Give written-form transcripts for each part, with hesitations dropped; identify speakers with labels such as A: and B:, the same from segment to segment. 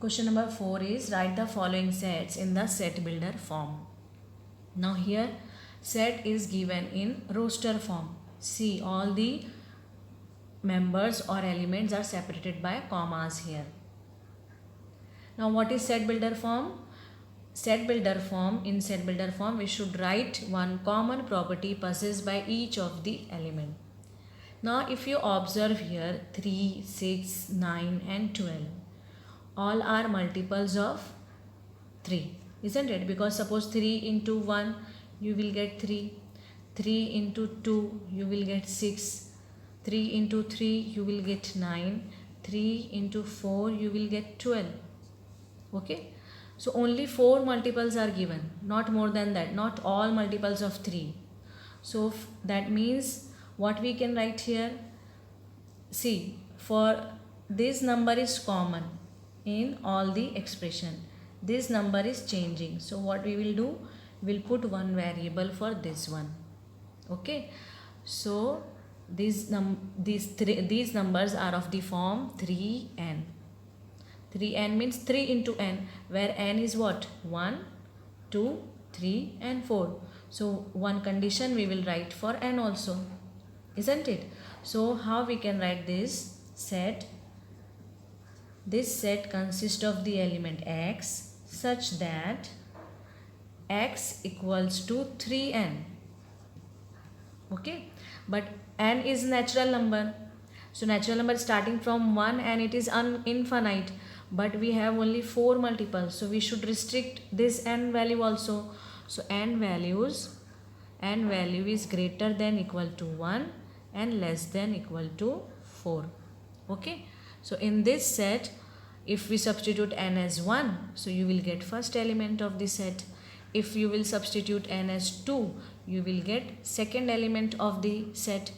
A: Question number 4 is write the following sets in the set builder form. Now here set is given in roster form. See, all the members or elements are separated by commas here. Now what is set builder form? In set builder form we should write one common property possessed by each of the element. Now if you observe here 3, 6, 9 and 12, all are multiples of 3, isn't it? Because suppose 3 into 1 you will get 3, 3 into 2 you will get 6, 3 into 3 you will get 9, 3 into 4 you will get 12. Okay, so only 4 multiples are given, not more than that, not all multiples of 3. So that means what we can write here, see, for this number is common in all the expression, this number is changing, so what we will do, we'll put one variable for this one. Okay, so these numbers are of the form 3n. 3n means 3 into n, where n is what? 1, 2, 3 and 4. So one condition we will write for n also, isn't it? So how we can write this set? This set consists of the element x such that x equals to 3n. Okay, but n is natural number. So natural number starting from 1 and it is infinite, but we have only 4 multiples, so we should restrict this n value also. So n value is greater than equal to 1 and less than equal to 4. Okay, so in this set if we substitute n as 1, so you will get first element of the set. If you will substitute n as 2, you will get second element of the set,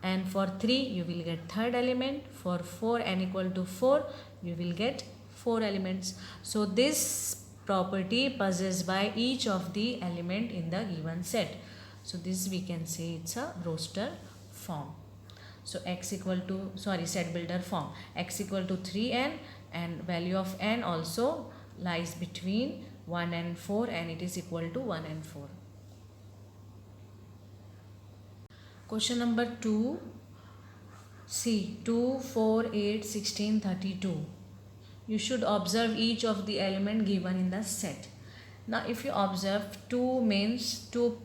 A: and for 3 you will get third element. For 4 n equal to 4 you will get 4 elements. So this property possessed by each of the element in the given set. So this we can say it's a roster form. So set builder form, x equal to 3n and value of n also lies between 1 and 4 and it is equal to 1 and 4. Question number 2. See, 2, 4, 8, 16, 32. You should observe each of the element given in the set. Now if you observe, 2 means 2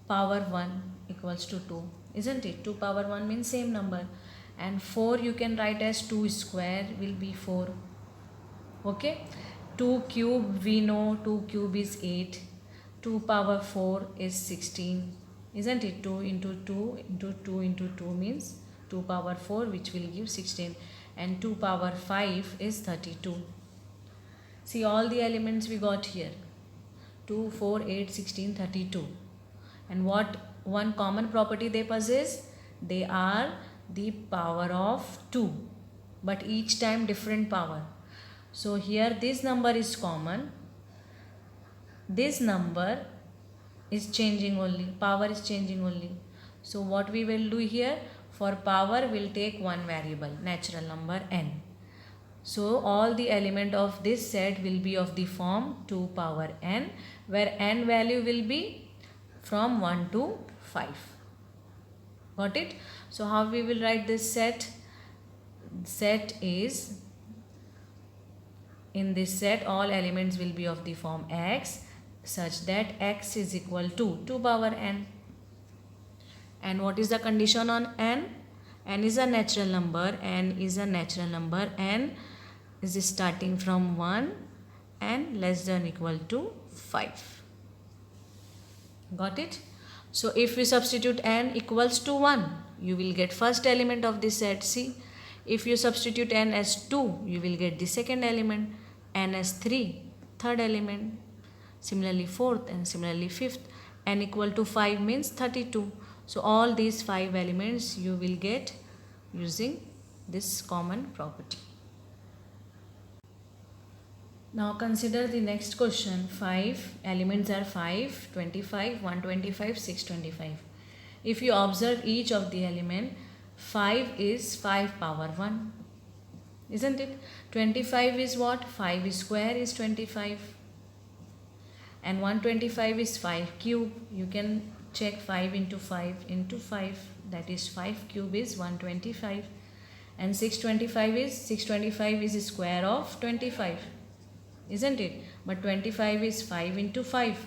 A: power 1 equals to 2, isn't it? 2 power 1 means same number, and 4 you can write as 2 square will be 4. Okay, 2 cube we know 2 cube is 8, 2 power 4 is 16, isn't it? 2 into 2 into 2 into 2 means 2 power 4, which will give 16, and 2 power 5 is 32. See, all the elements we got here, 2, 4, 8, 16, 32. And what one common property they possess? They are the power of 2, but each time different power. So here this number is common, this number is changing only, power is changing only. So what we will do here, for power we'll take one variable, natural number n. So all the element of this set will be of the form 2 power n, where n value will be from 1 to 5. Got it? So how we will write this set? Set is, in this set all elements will be of the form x such that x is equal to 2 power n. And what is the condition on n? N is a natural number, n is starting from 1 and less than equal to 5. Got it? So if we substitute n equals to 1, you will get first element of the set. See, if you substitute n as 2, you will get the second element, n as 3, third element, similarly fourth and similarly fifth. N equal to 5 means 32. So all these 5 elements you will get using this common property. Now consider the next question. 5 elements are 5, 25, 125, 625. If you observe each of the element, 5 is 5 power 1. isn't it? 25 is what? 5 square is 25, and 125 is 5 cube. You can check 5 into 5 into 5, that is 5 cube is 125, and 625 is square of 25, isn't it? But 25 is 5 into 5.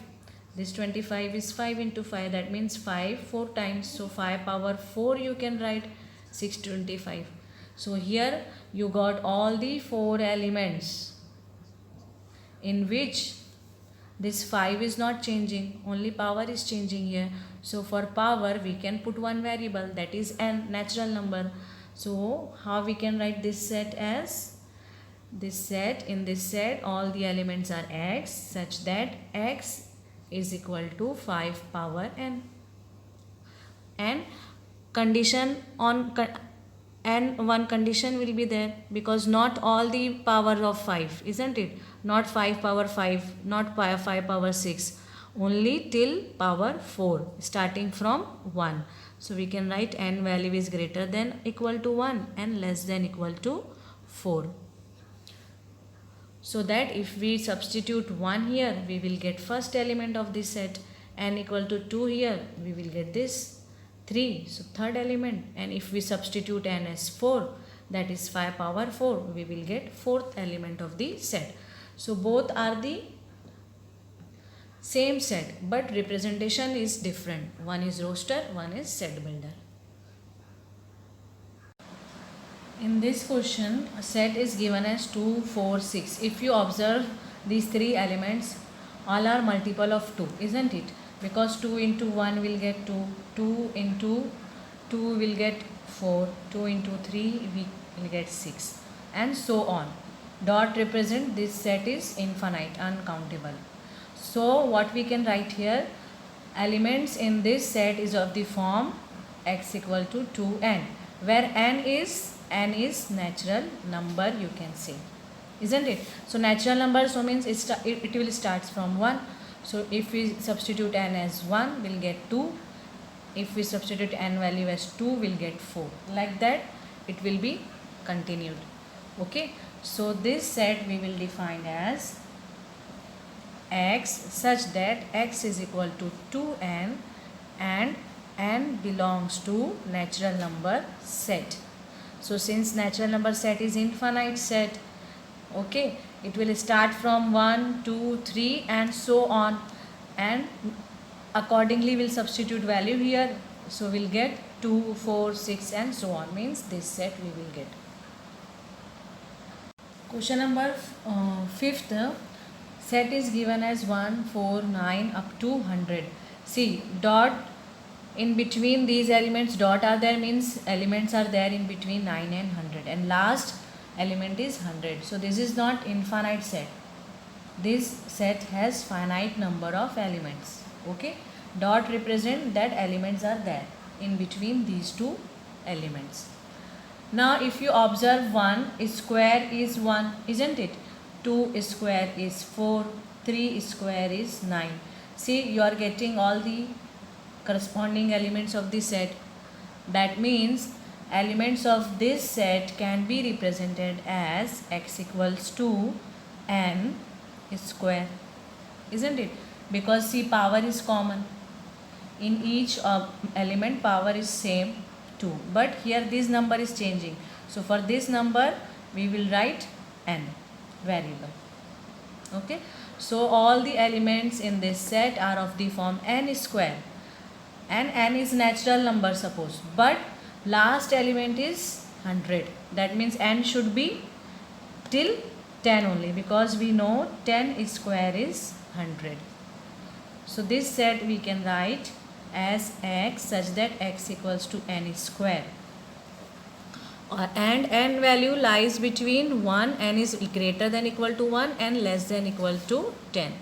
A: This 25 is 5 into 5, that means 5 4 times, so 5 power 4 you can write 625. So here you got all the 4 elements in which this 5 is not changing, only power is changing here. So for power we can put one variable, that is n, natural number. So how we can write this set as? This set, in this set all the elements are x, such that x is equal to 5 power n. And condition on and one condition will be there, because not all the power of 5, isn't it? Not 5 power 5, not 5 power 6, only till power 4, starting from 1. So we can write n value is greater than equal to 1 and less than equal to 4. So that if we substitute 1 here, we will get first element of this set, n equal to 2 here, we will get this 3, so third element, and if we substitute n as 4, that is 5 power 4, we will get fourth element of the set. So both are the same set, but representation is different. One is roster, one is set builder. In this question, a set is given as 2, 4, 6. If you observe these 3 elements, all are multiple of 2, isn't it? Because 2 into 1 will get 2, 2 into 2 will get 4, 2 into 3 we will get 6, and so on. Dot represent this set is infinite, uncountable. So what we can write here, elements in this set is of the form x equal to 2n, where n is natural number, you can say, isn't it? So natural number, so means it will start from 1. So if we substitute n as 1, we'll get 2. If we substitute n value as 2, we'll get 4. Like that it will be continued. Okay, so this set we will define as x such that x is equal to 2n and n belongs to natural number set. So since natural number set is infinite set, okay, it will start from 1, 2, 3 and so on, and accordingly we'll substitute value here. So we'll get 2, 4, 6 and so on, means this set we will get. Question number 5th, set is given as 1, 4, 9 up to 100. See, dot in between these elements, dot are there, means elements are there in between 9 and 100, and last element is 100. So this is not infinite set. This set has finite number of elements. Okay, dot represent that elements are there in between these two elements. Now if you observe 1 square is 1, isn't it? 2 square is 4, 3 square is 9. See, you are getting all the corresponding elements of the set. That means elements of this set can be represented as x equals to n square, isn't it? Because see, power is common. In each element power is same 2, but here this number is changing. So for this number we will write n variable. Okay, so all the elements in this set are of the form n square, and n is natural number suppose, but last element is 100. That means n should be till 10 only, because we know 10 square is 100. So this set we can write as x such that x equals to n square, and n value lies between 1, n is greater than equal to 1 and less than equal to 10.